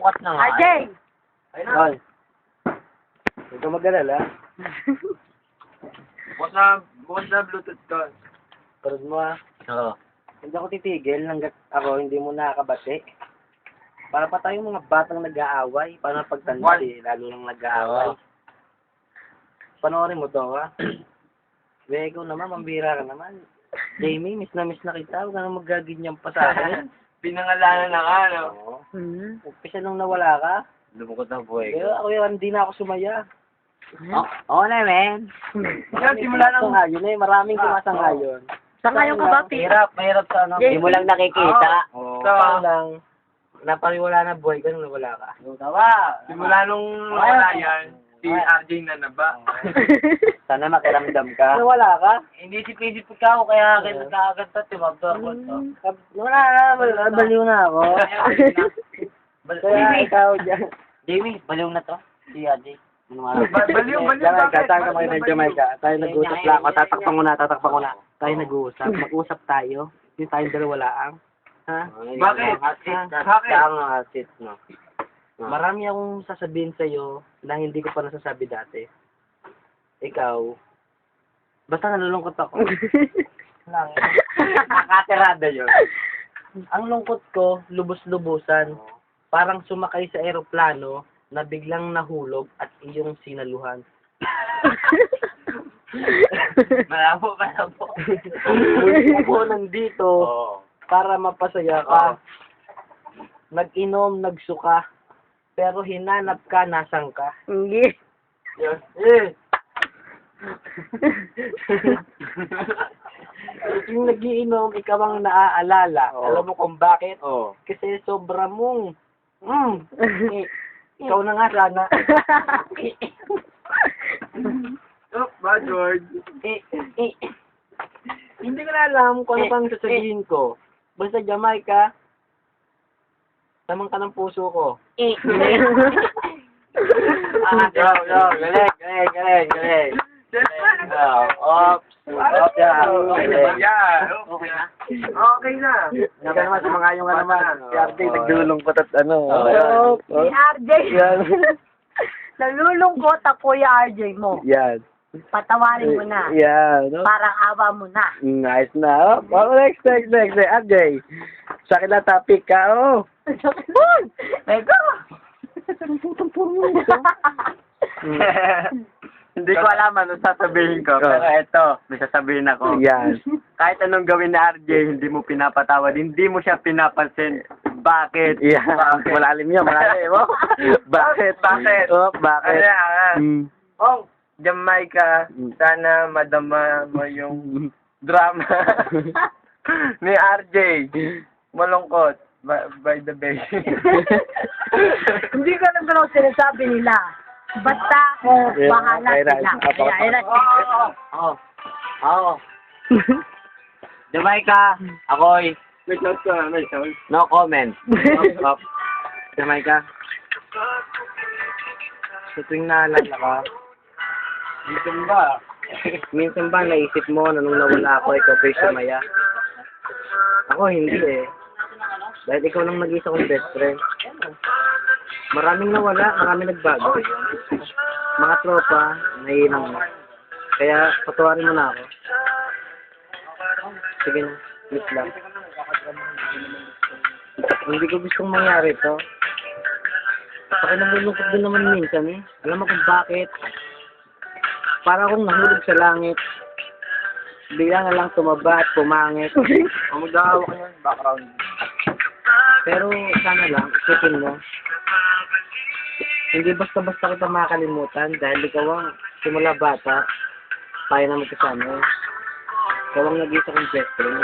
Bukas na nga. RJ! Ayun na. Ay. Huwag ka mag-alala. Bukas na Bluetooth ko. Parod mo ah. Oo. Hindi ako titigil hanggat ako hindi mo nakakabati. Para pa tayong mga batang nag-aaway. Para pagtanda lalo nang nag-aaway. Oo. Panoorin mo to ha. Ikaw naman, mambira ka naman. Jamie, miss na kita. Huwag ka na magaganyan pa sa akin. Pinangalanan na ka, no? Oo. Hmm. Umpisa nung nawala ka. Lumukot na buhay Pero ako yun, hindi na ako sumaya. Oo na, men. Yan, simula lang. Sangayon eh. Maraming sumasangayon. Saan kayo ka ba, Pete? Mahirap sa ano. Hindi mo lang nakikita. Oo. So, Parang lang, napariwala na buhay ka nung nawala ka. Simula nung wala yan, si RJ na naba. Sana makiramdam ka. Nawala ka? Hindi sip-isip ka ako, kaya nagkakagantat yung absorb ko to. Wala na, baliw na ako. Kaya ikaw dyan. Jamie, baliw na to. Si RJ. Baliw. Jamaica, tayo ka ng Jamaica. Tayo nag-uusap lang. O, tatakpan ko na. Tayo nag-uusap. Mag-usap tayo. Hindi tayong dalawa laang. Ha? Bakit? Bakit? Marami akong sasabihin sa'yo na hindi ko pa nasasabi dati. Ikaw, basta nalulungkot ako. Lang. Nakaterada yun. Ang lungkot ko, lubos-lubusan. Parang sumakay sa eroplano na biglang nahulog at iyong sinaluhan. Malabo. Ako nandito para mapasaya ka. Nag-inom, nagsuka, pero hinanap ka, nasan ka? Hindi. Yung nagiinom, ikaw ang naaalala. Alam mo kung bakit? Kasi sobra mong, ikaw na nga sana. Ba, George? Hindi ko na alam kung ano pang sasabihin ko. Basta Jamaica, tamang ka ng puso ko. Galing. Ops, Okay na. Hindi ka naman, sumangayon ka naman. Si RJ, naglulungkot at ano. Si RJ. Nalulungkot ang Kuya RJ mo. Yan. Patawarin mo na. Yan. Parang awa mo na. Nice na. Next. RJ. Sa akin na topic ka, Ego. Hindi ko alam ano sasabihin ko, pero eto, may sasabihin ako. Yan. Kahit anong gawin na RJ, hindi mo pinapatawad, hindi mo siya pinapansin. Bakit? Yan. Bakit? Malalim yan, malalim. Bakit? Bakit? Bakit? Oh, Jamaica, sana madama mo yung drama ni RJ. Malungkot. By the bay. Hindi ko alam kung ano sinasabi nila. Basta bahala sila. Oo. Jamaica, ako'y no comment. Jamaica. Sa tuwing naalala ka, minsan ba naisip mo na nung nawala ako, ikaw ba'y sumaya? Ako hindi eh. Dahil ikaw lang nag-isa kong best friend. Maraming nawala, maraming nagbago. Mga tropa, naiinang na. Kaya, patawarin mo na ako. Sige na, miss lang. Hindi ko gustong mangyari to. Ako nalulungkot din naman minsan eh. Alam mo kung bakit? Para akong nahulog sa langit. Bigla na lang tumaba at pumangit. Magdakawa ka yan, background. Pero sana lang, isipin mo. Hindi basta-basta kita makakalimutan dahil ikaw ang simula bata, tayo na magkasama. Ikaw ang nag-isa kong best friend.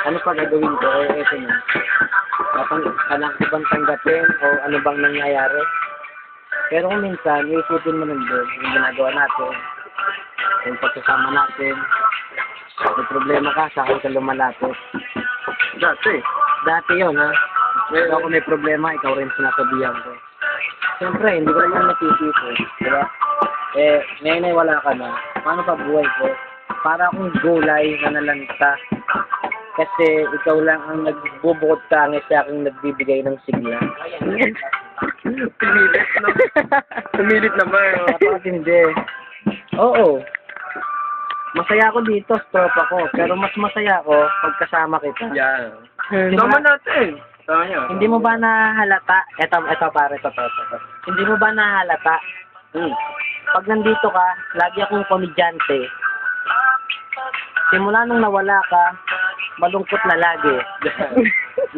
Ano pa gagawin ko? Eto na. Kailangan ko bang tanggapin o ano bang nangyayari? Pero kung minsan, iisipin mo nandun yung ginagawa natin, yung pagsasama natin, may problema ka, sa akin ka lumalapit. Dati yun, ha? Ikaw kung may problema, ikaw rin sinasabihan ko. Siyempre, hindi ko naman natisisi, di ba? Ngayon ay wala ka na. Paano pa buhay ko? Para akong gulay na nalanta. Kasi ikaw lang ang nagbubukod tangis sa aking nagbibigay ng sigla. Pinilit na. Pumilit naman. Napakatindi. Oo. Masaya ako dito, tropa ko. Pero mas masaya ako pag kasama kita. Yan. Hindi mo, Tama natin. Tama niya. hindi mo ba nahalata? Eto pare, ito. Hindi mo ba nahalata? Pag nandito ka, lagi akong komedyante. Simula nung nawala ka, malungkot na lagi.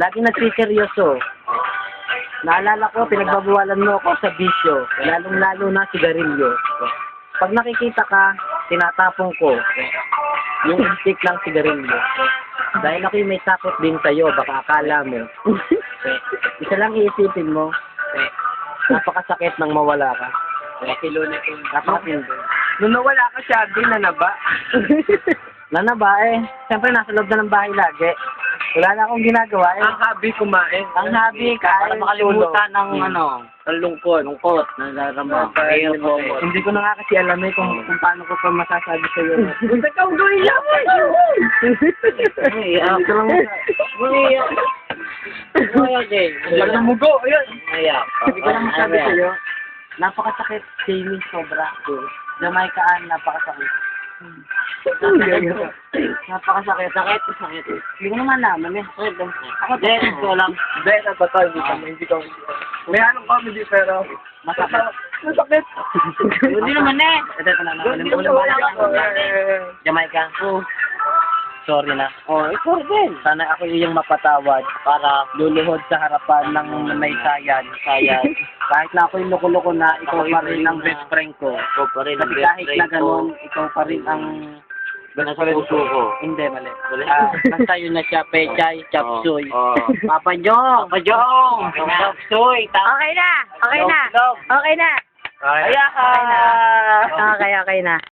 Lagi nagsiseryoso. Naalala ko, pinagbabawalan mo ako sa bisyo, lalong-lalo na sigarilyo. Pag nakikita ka, tinatapong ko yung stick ng sigarilyo. Dahil ako'y may takot din sa'yo, baka akala mo. Isa lang iisipin mo, napakasakit nang mawala ka. Napakatindi. Nung nawala ka siya, din na ba? Nanaba eh. Siyempre, nasa loob na ng bahay lagi. Wala na akong ginagawa eh. Ang hobby kumain. Ang habi ka, para makalimutan ng Ang lungkot. lungkot na narama. Hindi ko na nga kasi alam eh kung paano ko pa masasabi sa'yo. Gusto kang gawin lang mo. Hindi ko lang Umiyak. Umiyak eh. Lumugo. Ayun. Hindi ko lang masabi sa'yo. Napakasakit, Jamie, sobra. Jamaikaan, napakasakit. Napakasakit. Sakit. Hindi ko naman naman eh. Ako din, ito lang. Dahil na ba tayo? Hindi ko. May anong comedy pero Masakit. masakit. Hindi naman eh. Ito na naman. Hindi ko naman Jamaica. Sorry na. Sorry din. Sana ako yung mapatawad para luluhod sa harapan ng may sayan. Kahit na ako yung loko-loko na, ikaw pa rin ang best friend ko. Ikaw pa rin ang best friend ko. Kahit na ganun, ikaw pa rin ang best friend ko. Hindi, mali. Basta yun na siya, Pechay, Chapsuy. Papa Jong! Chapsuy! Okay na. Okay na. Okay na. Kaya Okay na.